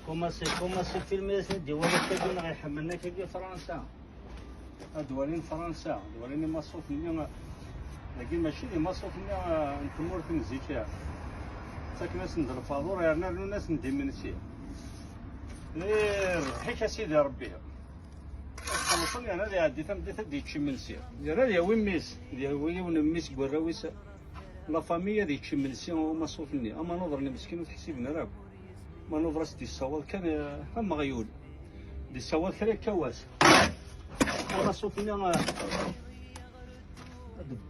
كوماسي فيلم ديوال كادون غيحملنا كي فرنسا. دولين فرنسا دولين مصروف مني لكن ماشي اللي مصروف مني نتمور في نزيكا ساكن ناس ندير الفاضور يعني الناس ندي من سي حيت سيدي ربي خلصني انا اللي عديت بديت دي تشي من سي يا وين ميس يا وين ميس كراويس لا فاميليا دي تشي من سي ومصروف مني اما نظرني مسكين وتحسبنا راه ما نظرت دي الصوال كان هم غيول دي الصوال ثلاث كواس وانا صوتني انا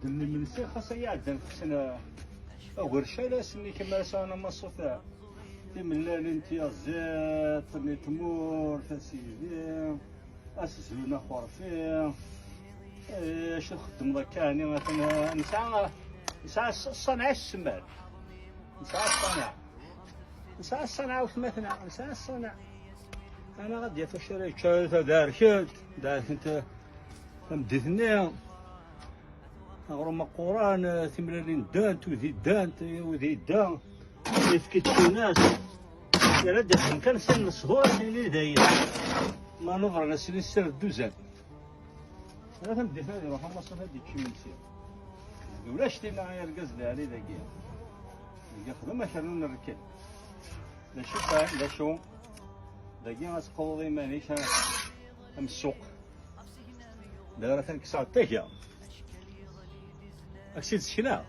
بدل من السي خاصه يعدل خصنا ورشاله سني كما انا ما صوت تملال انت يا زيت ني تمور تسيدي اسزلنا خرفي اش نخدم ذاك يعني مثلا نسعى الصنعه السمال نسعى الصنعه وثمثنا نسعى الصنعه انا غادي في الشركه دارك انت مديتني غرم قران ثمرين دانت وذي دانت وذي دان يفكت شي ناس يا رد كان سن الصهور اللي داير ما نظر على سن السر الدوزان انا تمدي هذه روح ما صار هذيك شي مسير ولا شتي معايا القصد عليه ذاك ياخذ ما كانوا نركب لا شو لا شو داكي غتقوضي مانيش ام السوق دايره تنكسر تيكا اكسيد شنا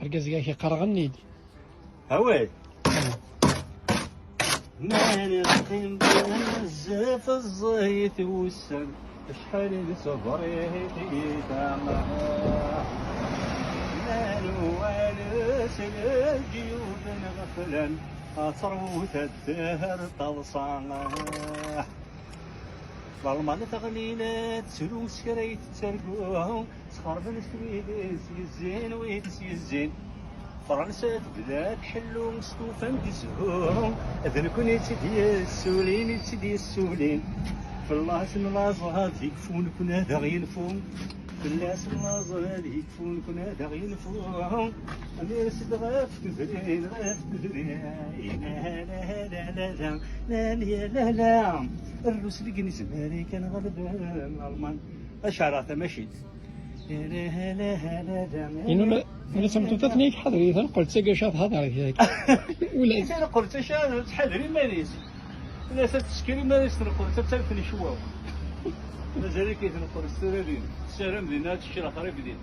ركز كي قرغني هاوي ماني نقيم بزاف الزيت والسم شحال صبر يتيتما مالو والس الجيوب غفلا تروت الدهر طلصانه ظلمانة تغليلات سلو سكريت ترقوهم تخربن سويدس يزين ويدس يزين فرنسا تبداك حلو مصطوفا بزهورهم اذن كون تدي السولين تدي السولين في الله سن لازهات يكفون كون هذا غينفون في الله سن لازهات يكفون كون هذا غينفون امير سيد غاف تفرين لا لا لا لا لا لا لا الروس اللي كني زماني كان غلبان الالمان اشعرات ماشي لا لا لا لا انما انا سمعت تثنيك حضري قلت سكاشات هضري هيك ولا انا قلت شحال تحضري مانيس لا تسكري مانيس قلت تلفني شواو مازال كيتنقر السرارين السلام دينا هادشي راه قريب ديال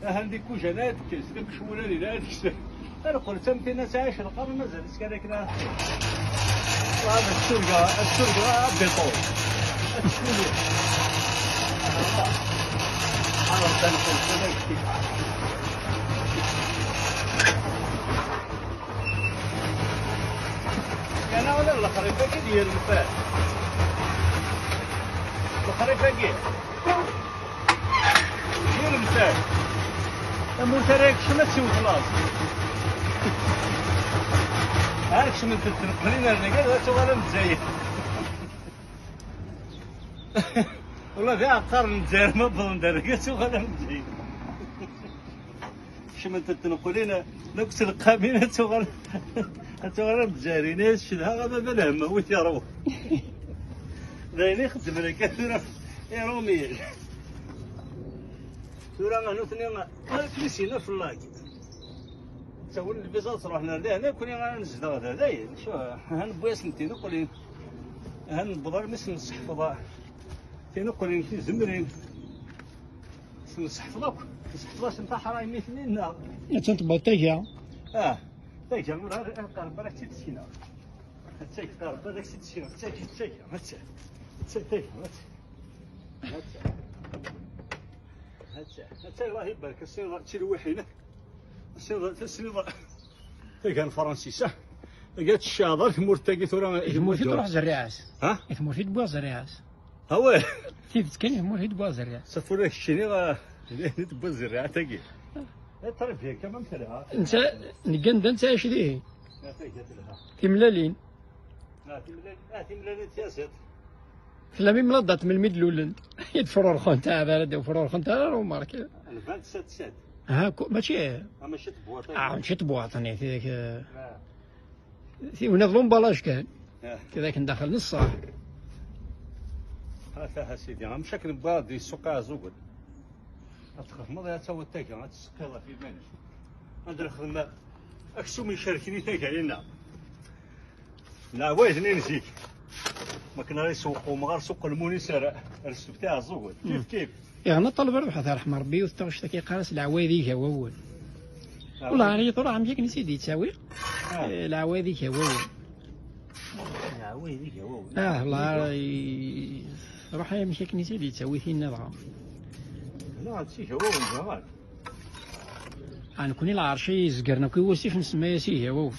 عندي كوجانات كيس داك شوله اللي هذيك السنه انا قلت 219 القرن مازال كذاك راه هذا السرقه بيطول السرقه انا تنقل كذاك كان ولا الخريطه ديال الفات الخريطه ديال ديال المساء الموتريك شنو تسوي خلاص عارف شنو تنقلين الرجال شغل مزيان والله كاع قرن مزيان ما بظن درجه شغل مزيان شنو تنقلين نفس القابينه شغل مزيانين شنها غدا بالهم ويت يروح دايرين يخدم لك يا رومي سورة غنوثني كليسينا في اللاك تقول البيزاص رحنا لهنا كوني غنزد هذا داير شو هنبويس نتي نقولين هنبضر مثل الصحفظة تنقولين في زمرين الصحفظة نتاع حرايم مثلين لا تنطبق تيجا تيجا قرب راك تسكينا تيجا قرب راك تسكينا تيجا هاتي الله يبارك السنة تلوحينا السنة كان فرنسيسة لقيت الشاطر ثمور تاقي ثورة ثمور تروح زريعاس ها ثمور تبوا زريعاس هو كيف كان ثمور تبوا زريعاس سافر لك الشيني تبوا زريعة تاقي تعرف فيها كمان تلها انت نقند انت ايش ليه تملالين تملالين تياسات فلامي ملضت من المدلولند يدفرور خون تاع بلد وفرور خون تاع رومارك الفانت سات ماشي ماشي تبواطي. ماشي تبواطني في ذاك لا. في هنا لومبالاج كان اه. كذاك ندخل نص صاع. هذا سيدي غنمشيك نبادي السوق زوج. غتخاف ما تسوى تاكا غتسقيها في بالك. ندير خدمة اكسوم يشاركني تاكا علينا. لا واجني نجيك. ما كنا نسوقوا ما غير سوق المونيسر الرسم تاع الزوج كيف. يا أنا طلب ربح هذا رحم ربي وتغش تكي قارس العواذي كواول. والله أنا طلع عم جاك نسيت يتساوي. العواذي كواول. العواذي كواول. والله روح يمشيك نسيت يتساوي فينا بغا. لا هادشي كواول زمان. أنا كوني العرشي زقرنا كي وسيف نسمى ياسيه كواول.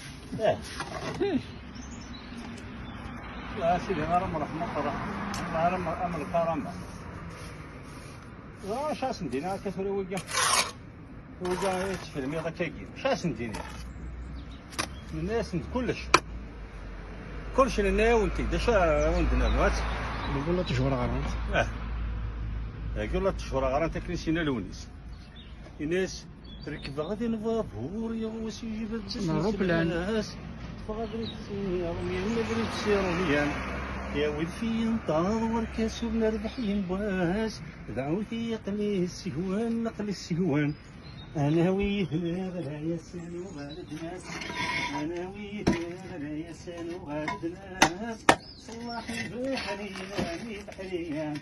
لا سيدي غير مرح مطرح غير أمر الكرامة. لا شاس ندينا كثر وجا يتفلم يضا كاكين شاس ندينا الناس كلش لنا وانتي داشا وندنا الوقت نقول له تشهر غرانت. يقول له تشهر غرانت كنسينا لونيس الناس ركب غادي الفابور يا وسي جبد الناس فغادي تسير يا ولد فين طاور كاسو نربح ينباس دعوتي يقلي السهوان نقلي السهوان انا ويه غلا يا سان وغالد ناس انا ويه غلا يا سان وغالد ناس صلاحي بحرينا بحريان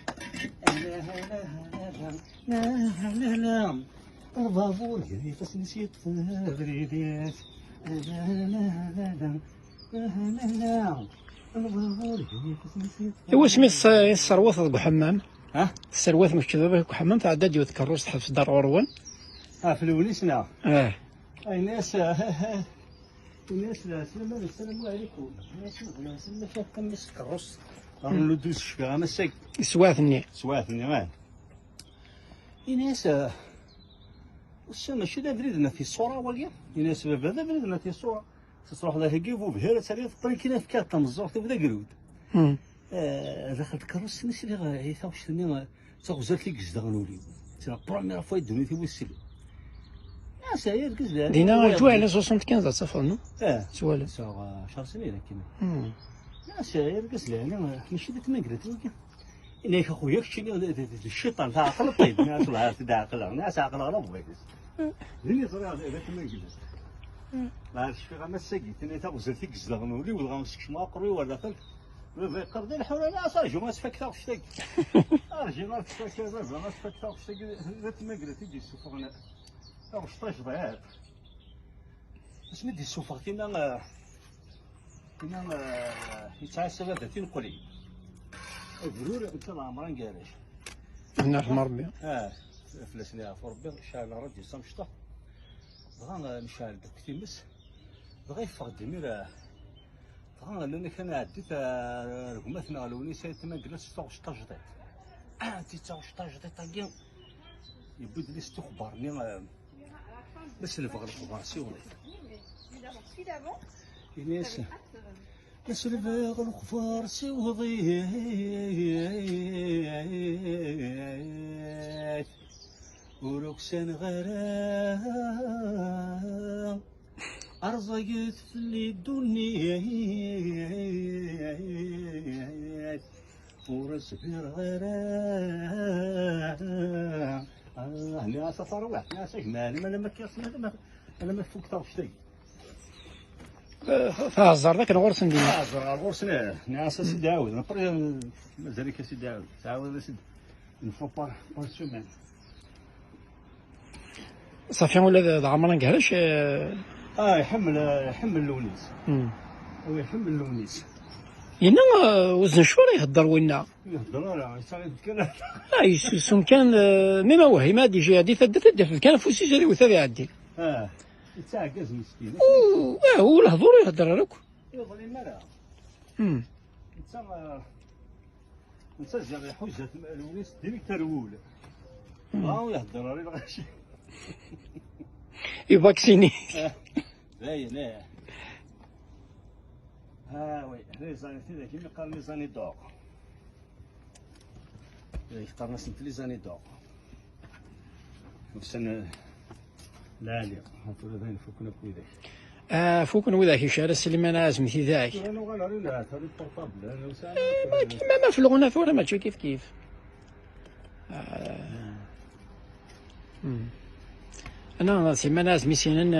انا لا البابور جري بس نسيت غريبات لا هو اسمي السروث ذاك حمام. ها السروث مش كذا ذاك حمام تاع دادي وذكروس تحت في دار عروان. في الوليس نعم. اي ناس الناس السلام عليكم الناس اللي فيها كمس كروس رانا ندوز شفيها مسك سواثني مان الناس ماشي بريدنا في الصورة ولا الناس هذا بريدنا في الصورة تصروح ذا هكيفو بهيرة سالي طريق كنا في كاتا مزور تبدا قرود دخلت كروس نسي لي غير عيثا واش ثاني تغزرت لي كزدا غنولي ترى بروميير فوا يدوني في وسيلي يا ساير كزدا دينا جوال 75 تصفر سوالف شهر سنين كنا يا ساير كزدا انا ماشي ديك ما قريت ولكن إنك أخويا كشني الشيطان تاع عقل طيب ناس ولا تاع عقل ناس عقل غلط بيكس ديني طريقة إذا كنا نجلس ما عرفتش في غمس سقيت أنا تغزل فيك زلغنولي ولا غمسك ما قروي ولا دخلت ولا قردي الحول لا صاجو ما سفك تاخش تاك أرجع ما سفك ما سفك تاخش تاك إذا ما قلت تجي السفر تاخش طاش ضيعت بس ندي السفر كنا يتعسى هذا تنقلي الجرور انت العمران قالش نعرف مربي فلسنا في ربي شعل ردي سمشطه بغا نشعل داك تيمس بغا يفقد دمير بغا لان كان عديت رقمتنا لوني سايت ما جلس 16 جديد انت 16 جديد طاقين يبد لي استخبارني بس اللي بغا الخبارسيون الناس يسلب الخفار سوضيت وركسان غرام أرزقت في الدنيا ورسبير غرام هنا سفر واحد ناس أجمال أنا ما كيصنع أنا ما فوق طرف فهزر ذاك الغرس ندير الغرس ناس سيدي عاود نقري مازال لك سيدي عاود تعاود سيدي نفو بار سومان صافي ولا عمرنا نقهرش يحمل لونيس هو يحمل لونيس ينا وزن شهور يهدر وينا يهدر لا يتكلم سون كان مما وهي ما دي جي هادي تدف كان فوسي جري وثابي عدي يتعكز مسكين هو الهضور يهدر لك يظل المرأة نسجل حجة الونيس ديك ترول يهدر لي الغاشي يفاكسيني باين وي ليزاني تيدا كيما قال ليزاني دوغ يختار ناس ليزاني دوغ وسن لا هاتو ذين فوكنا بويداك فوكن وذاك يشار سليمان عازم في ذاك انا غنوري لا هاتو البورطابل انا وسام ما في الغنى ثورة ماشي كيف انا سليمان عازم سنين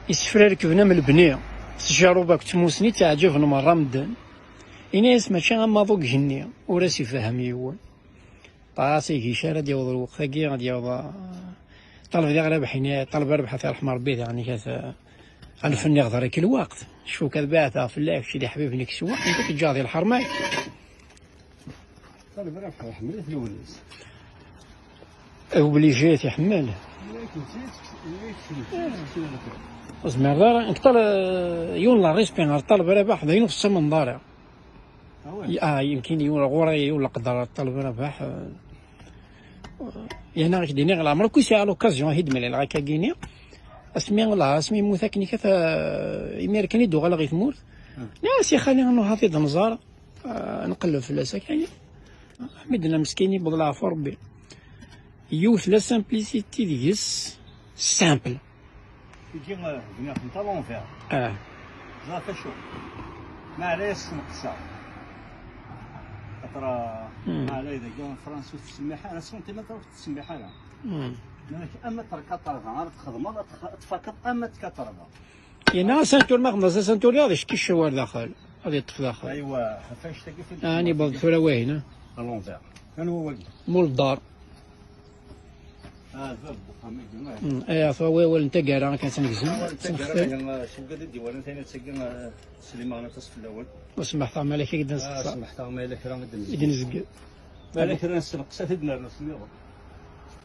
يسفر ركبنا من البنيه سجارو باك تموسني تعجبنا مرة مدن إناس ماشي غا ماضوك جني وراسي فاهم يوان طاسي كيشارة ديال الوقت ثاقي غادي يوضا طلب ديال ربحينا طلب ربح ثار رحمة ربي يعني كاس الفن يغدر كل وقت شو كذباتها في الله شي اللي حبيبني كسوا انت تجاضي الحرماي طلب ربح حملت الوليس اوبليجيت يحمل اسمع دار انت يون لا ريسبين طلب ربح ذا نص من دار يمكن يون غوري يون قدر طلب ربح يعني غادي ديني على عمرك كيسي على لوكازيون هيد ملي غاكا كيني اسمي موثاكني كذا امريكاني دو غلا غيثمور ناس يا خلينا انه حافظ نزار نقلب في الاساك يعني حمدنا مسكيني بضلع في ربي يوث لا سامبليسيتي ديس سامبل يجي بنيا في طالون فيها لا فشو ما عليش نقصا خاطر ما علي اذا جا فرنسا تسمي حالها سنتيمتر تسمي حالها اما تركطرها غير تخدم تفكر اما تكثرها يعني سنتور ما خمسة سنتور هذا شكي الشوار داخل هذا الطف داخل ايوا فاش تلقى في اني بض ثورة واهنة الونفير كان هو واقف مول الدار الباب اي فهو انت كارا كان سنقزم شو قد الديوان ثاني تسقى سليمان التصف الاول وسمحت مالك كي سمحت مالك راه يدنزق مالك راه نسلق ساتدنا الرسمي